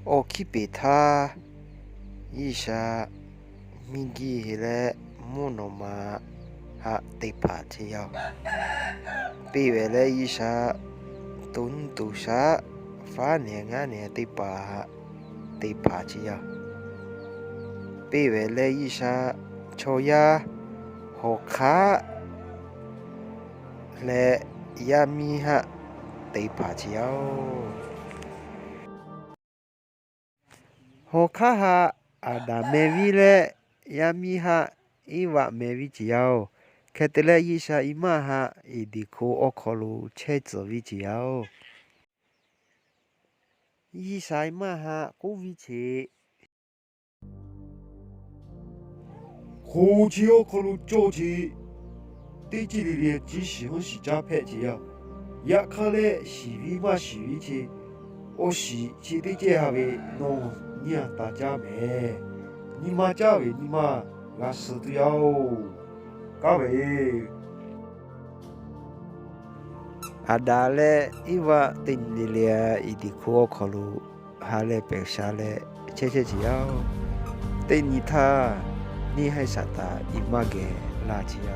哦，去别他，一下米记起来，木诺嘛，哈得爬起要，别为了一下，蹲多下，反正俺呢得爬起要，别为了一下，抽呀，好卡，来呀米哈得爬起要。好卡哈阿达梅维嘞，亚米哈伊瓦梅维只要，看得来一下伊玛哈伊迪库奥考鲁车子维只要，伊下伊玛哈古维车，火车奥考鲁脚车，对这里的只喜欢是加配只要，也看来是维嘛是维车，我是去对这下位弄你啊大家没，你妈家位你妈俺是都要，各位。阿达嘞伊瓦丁尼咧伊迪库奥考鲁哈嘞白沙嘞车只要，对你他你还啥达伊玛个垃圾要。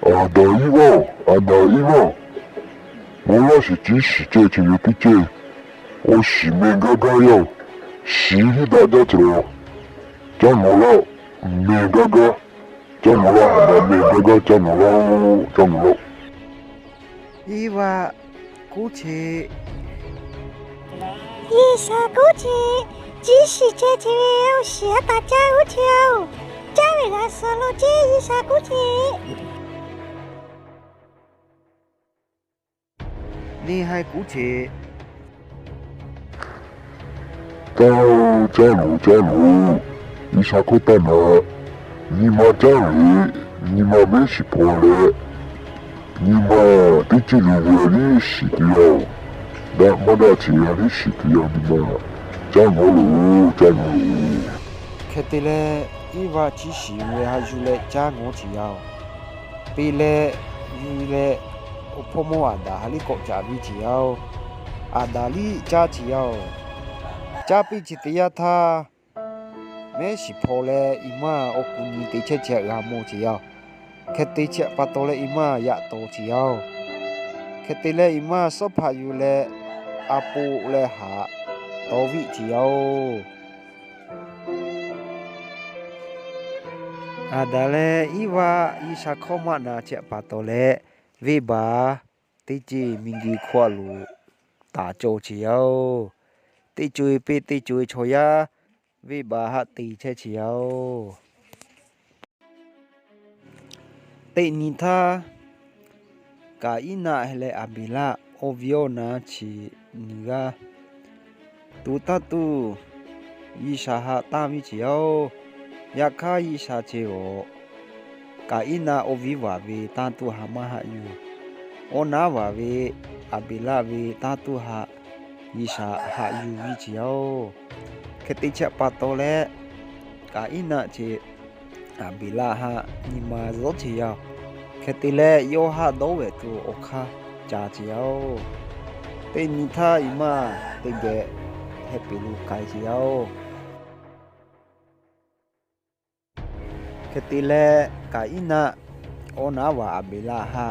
ada iwa, mula si ci si ce ce yu pi ce, o si me gaga yau, si hi da da tro, cha mula me gaga, cha mula ada me gaga, cha mula. 伊瓦古车。一下过去，只是这条是大家有条，家为俺说了这一下过去。你还古车？加鲁，你啥可蛋啊？你妈家里，你妈没是破了，你妈对这里的你是的要。那么那钱你是的要的嘛？加鲁。看得来，伊娃只是为还有来加我只要，别来有来，我婆婆阿达哈里国家比只要，阿达里加只要，加比只的呀他，没是破嘞，伊妈我姑娘的切切阿莫只要，看得切巴多嘞伊妈也多只要，看得来伊妈说怕有来。阿布嘞下多位只要，阿达嘞伊娃伊啥考嘛那只巴多嘞，尾巴地基明记跨路大做只要，地追被地追错呀，尾巴哈地切只要，地尼他，噶伊那嘿嘞阿比拉。ovio na chi niga tu ta tu isa ha ta mi chiao yakha isa cheo ka ina ovi wa ve ta tu ha ma ha yu ona wa ve abila ve ta tu ha isa ha yu vi chiao kheti cha pa to le ka ina chi abila ha ni ma zo chiao kheti le yo ha do ve tu okha cha chiao tên ni tha ima tên ge happy lu kai chiao ketile ka ina ona wa abela ha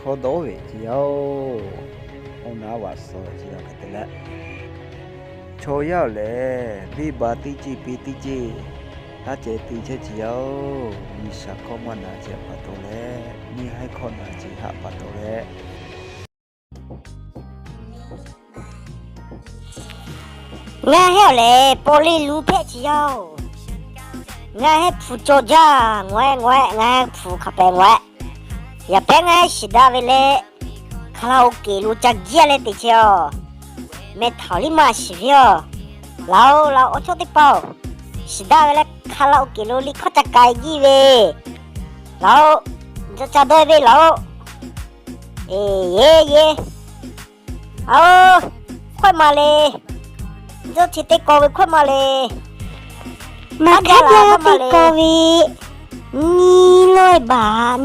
khodo ve chiao ona wa so chiao ketile cho yao le vi ba ti chi pi ti chi ta che ti che chiao ni sa ko ma na che pa to le ni hai kho na chi ha pa to le俺还嘞玻璃路配只要，俺还铺脚架，俺铺卡白我，也白俺是大为嘞，卡拉 OK 路加几嘞得叫，没逃离嘛是了，老我做的包，是大为嘞卡拉 OK 路里靠着改几喂，老这咋对喂老，耶，好，快嘛嘞。这天得高位快嘛嘞，马家啦快嘛高位，你来吧，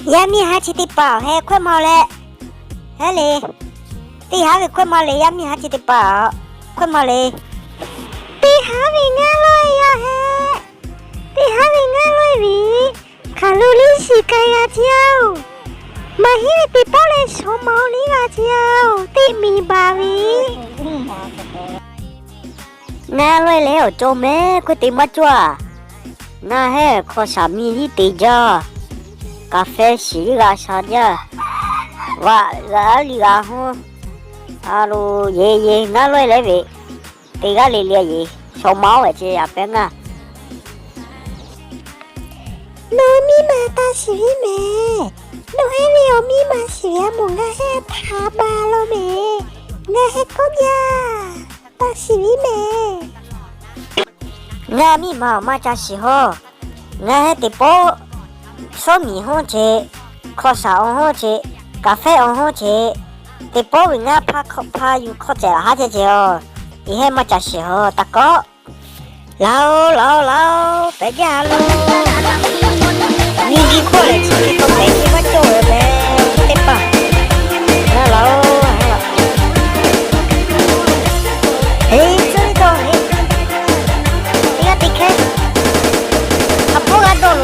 也咪还去得包嘿快嘛嘞，嘿嘞，地下的快马嘞呀，咪还记得吧？快马嘞，地下的眼泪呀嘿，地下的眼泪里，卡路里是该呀椒，马希的地包嘞手毛里呀椒，地米巴里。眼泪嘞有做咩？佢哋乜做啊？那嘿，可啥米哩地着？咖啡是个啥的？哇，哪里个吼？啊喽，爷，眼泪嘞喂，地个里咧爷，手毛嘅只呀边啊。罗密码大是咩？罗嘿里有密码是呀，冇个嘿塔巴咯咩？我嘿讲呀。大是咩？我密码嘛就时候，我喺地波烧米好吃，烤烧好吃，咖啡好吃，地波为我怕有烤只下只哦，伊喺嘛就时候，大哥，老，别家咯，你过来吃这个白鸡巴做的呗，对吧？老。哎，这里头哎，你看，他不敢走路，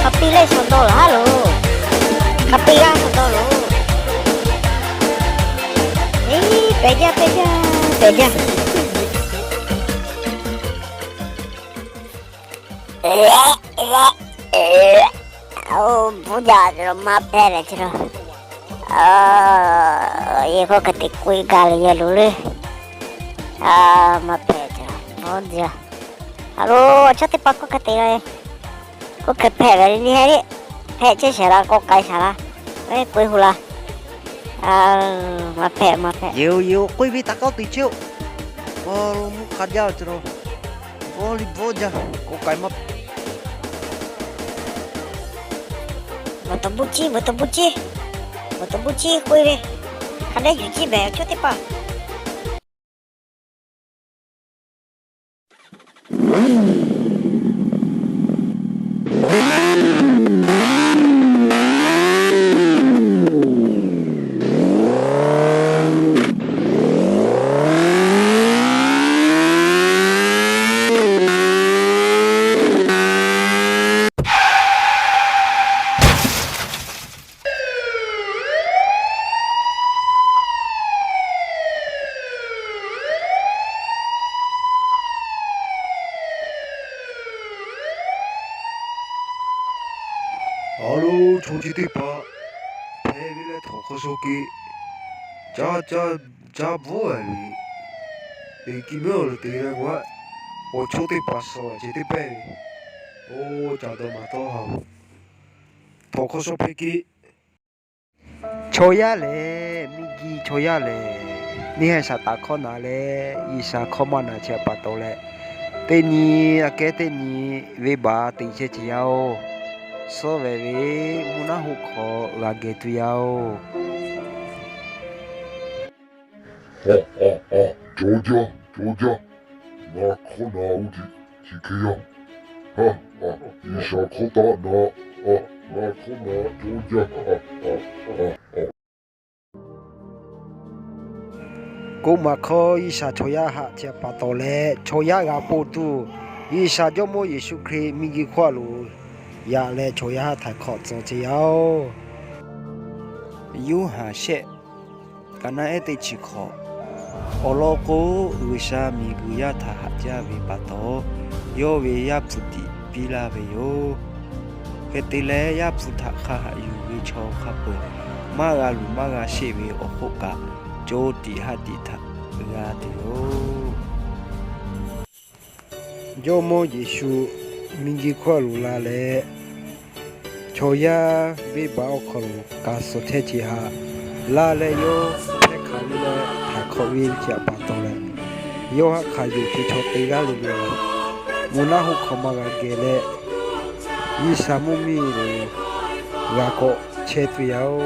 他比来上到了哈喽，他比俺上到了，哎，别家，哦，不家这马拍了去了。ये को कते कोई गाल ये लुले मत भेजा बहुत जा हेलो अच्छा ते पक्को कते है को कते भेज नहीं है रे भेजे शरा को काय शरा ए कोई हुला मत भेज yêu कोई भी tao tùy chịu mu khát giao chứ rồi vô ra có cái mà betul buci kowe re kada yuji be chote pa Alo, छोटी ती पा, पहले तो खुशो की, जा वो है भी, एक ही में और तेरे को, वो छोटे पासो है जितने पहले, ओ ज़्यादा मत हो हम, तो खुशो पे की, choya le migi choya le ni hai sa ta kho na le isa khoma na che pa to le te ni ake te ni ve ba ti che chi yao so ve muna hu kho la ge tu yao 조자, 나 커 나오지, 지켜야. 이샤 커다, 나 커나, 조자. cô mà kho isa choya ha che pa to le choya ga po tu isa jo mo yesu kri migi khwa lu ya le choya ha tha kho zo che yao yu ha she kana e te chi kho olo ko uisa mi gu ya tha ha ja vi pa to yo ve ya phuti pila ve yo ke te le ya phutha kha ha yu vi cho kha pu ma ga she ve o ho ka jo ti ha ti tha ga ti yo jo mo yesu mingi khwa lu la le choya ve ba o kho ka so the chi ha la le yo phe kha lu le tha kho wi cha pa to le yo ha kha yu chi cho te ga lu le mu na hu kho ma ga ge le yi sa mu mi le ga ko che tu yao